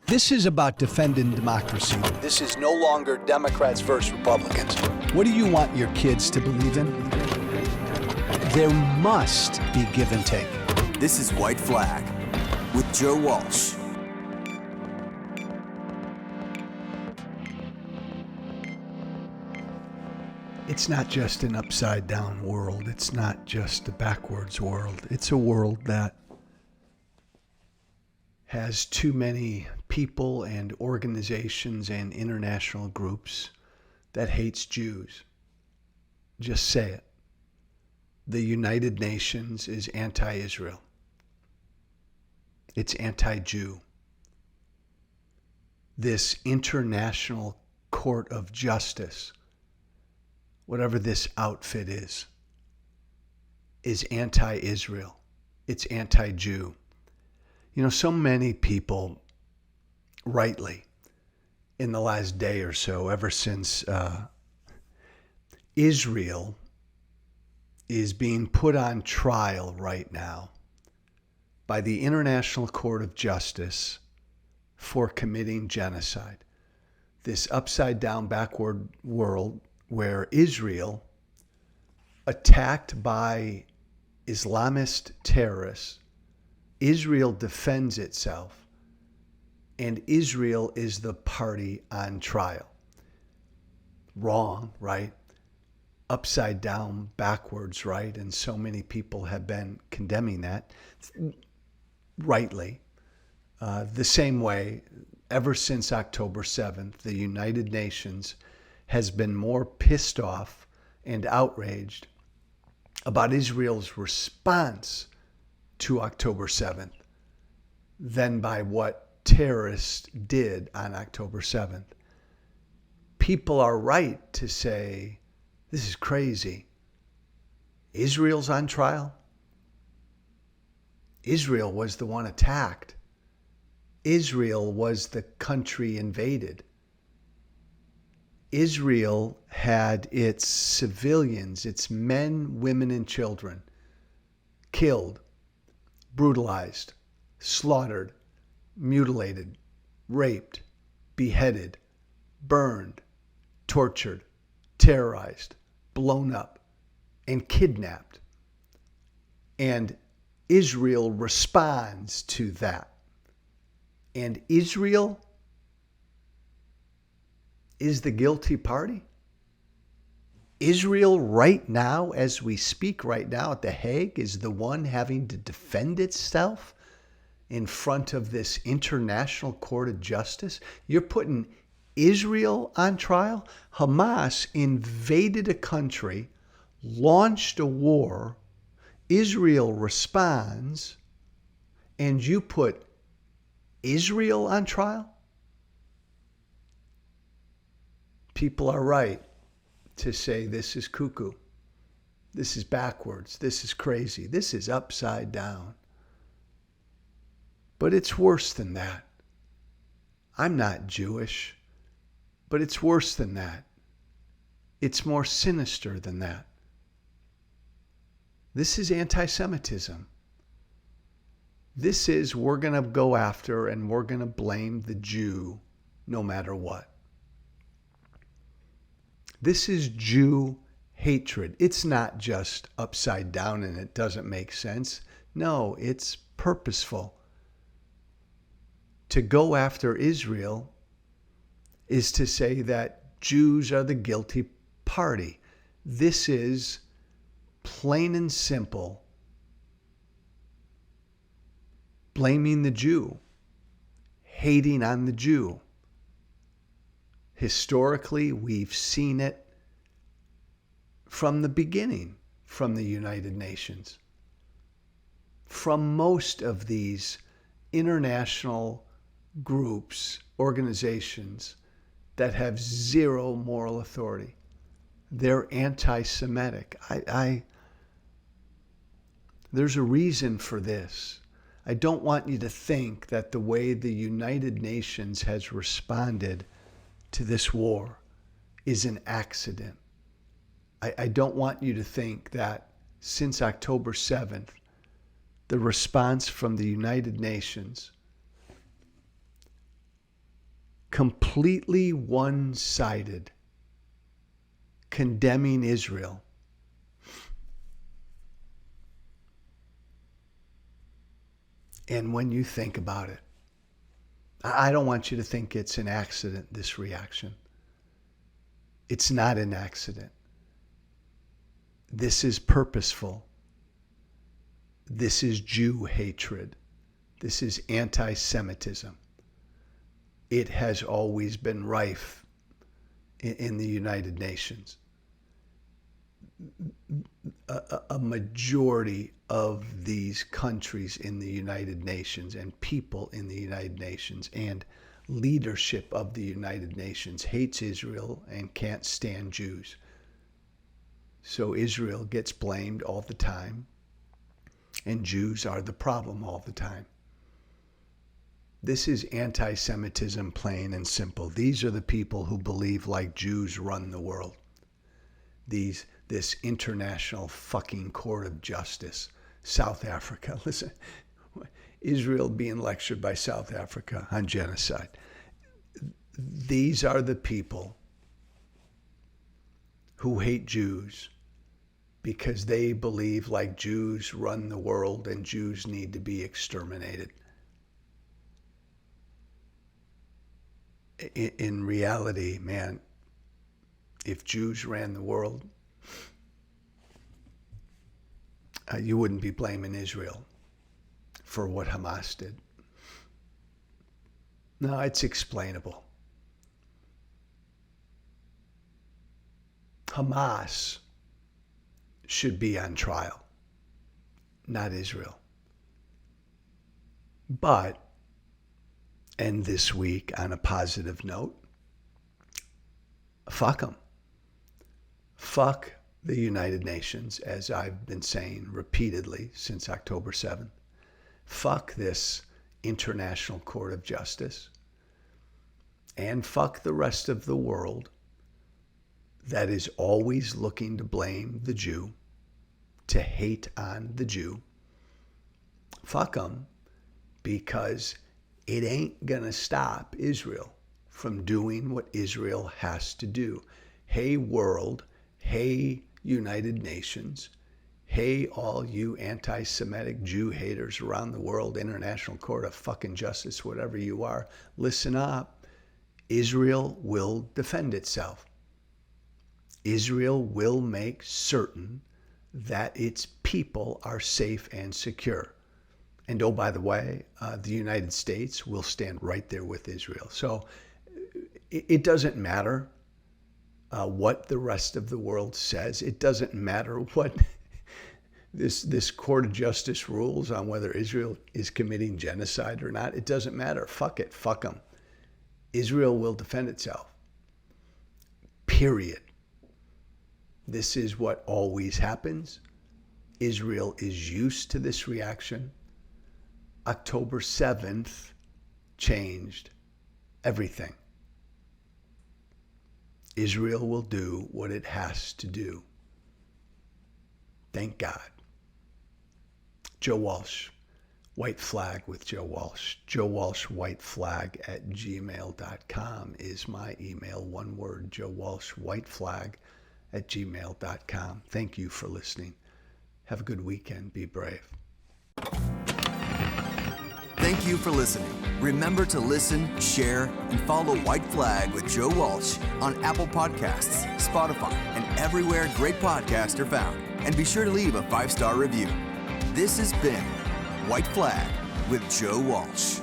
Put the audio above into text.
This is about defending democracy. This is no longer Democrats versus Republicans. What do you want your kids to believe in? There must be give and take. This is White Flag with Joe Walsh. It's not just an upside down world. It's not just a backwards world. It's a world that has too many people and organizations and international groups that hates Jews. Just say it. The United Nations is anti-Israel. It's anti-Jew. This International Court of Justice, whatever this outfit is anti-Israel. It's anti-Jew. You know, so many people, rightly, in the last day or so, ever since Israel is being put on trial right now by the International Court of Justice for committing genocide. This upside down, backward world where Israel, attacked by Islamist terrorists, Israel defends itself, and Israel is the party on trial. Wrong, right? Upside down, backwards, right? And so many people have been condemning that, rightly. The same way, ever since October 7th, the United Nations has been more pissed off and outraged about Israel's response to October 7th than by what terrorists did on October 7th. People are right to say, this is crazy. Israel's on trial. Israel was the one attacked. Israel was the country invaded. Israel had its civilians, its men, women, and children killed, brutalized, slaughtered, mutilated, raped, beheaded, burned, tortured, terrorized, blown up, and kidnapped. And Israel responds to that. And Israel is the guilty party. Israel right now, as we speak right now at The Hague, is the one having to defend itself in front of this International Court of Justice. You're putting Israel on trial. Hamas invaded a country, launched a war. Israel responds, and you put Israel on trial? People are right to say this is cuckoo. This is backwards. This is crazy. This is upside down. But it's worse than that. I'm not Jewish, but it's worse than that. It's more sinister than that. This is anti-Semitism. This is, we're going to go after and we're going to blame the Jew no matter what. This is Jew hatred. It's not just upside down and it doesn't make sense. No, it's purposeful. To go after Israel is to say that Jews are the guilty party. This is plain and simple blaming the Jew, hating on the Jew. Historically, we've seen it from the beginning, from the United Nations, from most of these international groups, organizations that have zero moral authority. They're anti-Semitic. There's a reason for this. I don't want you to think that the way the United Nations has responded to this war is an accident. I don't want you to think that since October 7th, the response from the United Nations completely one-sided, condemning Israel. And when you think about it, I don't want you to think it's an accident, this reaction. It's not an accident. This is purposeful. This is Jew hatred. This is anti-Semitism. It has always been rife in the United Nations. A majority of these countries in the United Nations and people in the United Nations and leadership of the United Nations hates Israel and can't stand Jews. So Israel gets blamed all the time, and Jews are the problem all the time. This is anti-Semitism, plain and simple. These are the people who believe like Jews run the world. This international fucking court of justice. South Africa, listen, Israel being lectured by South Africa on genocide. These are the people who hate Jews because they believe like Jews run the world and Jews need to be exterminated. In reality, man, if Jews ran the world, you wouldn't be blaming Israel for what Hamas did. No, it's explainable. Hamas should be on trial, not Israel. But, and this week on a positive note, fuck them. Fuck the United Nations, as I've been saying repeatedly since October 7th. Fuck this International Court of Justice. And fuck the rest of the world that is always looking to blame the Jew, to hate on the Jew. Fuck them, because it ain't gonna stop Israel from doing what Israel has to do. Hey, world. Hey, United Nations. Hey, all you anti-Semitic Jew haters around the world, International Court of fucking Justice, whatever you are, listen up. Israel will defend itself. Israel will make certain that its people are safe and secure. And oh, by the way, the United States will stand right there with Israel. So it doesn't matter what the rest of the world says. It doesn't matter what this court of justice rules on whether Israel is committing genocide or not. It doesn't matter. Fuck it. Fuck them. Israel will defend itself. Period. This is what always happens. Israel is used to this reaction. October 7th changed everything. Israel will do what it has to do. Thank God. Joe Walsh, White Flag with Joe Walsh. Joe Walsh, White Flag at gmail.com is my email. One word, Joe Walsh, White Flag at gmail.com. Thank you for listening. Have a good weekend. Be brave. Thank you for listening. Remember to listen, share, and follow White Flag with Joe Walsh on Apple Podcasts, Spotify, and everywhere great podcasts are found. And be sure to leave a 5-star review. This has been White Flag with Joe Walsh.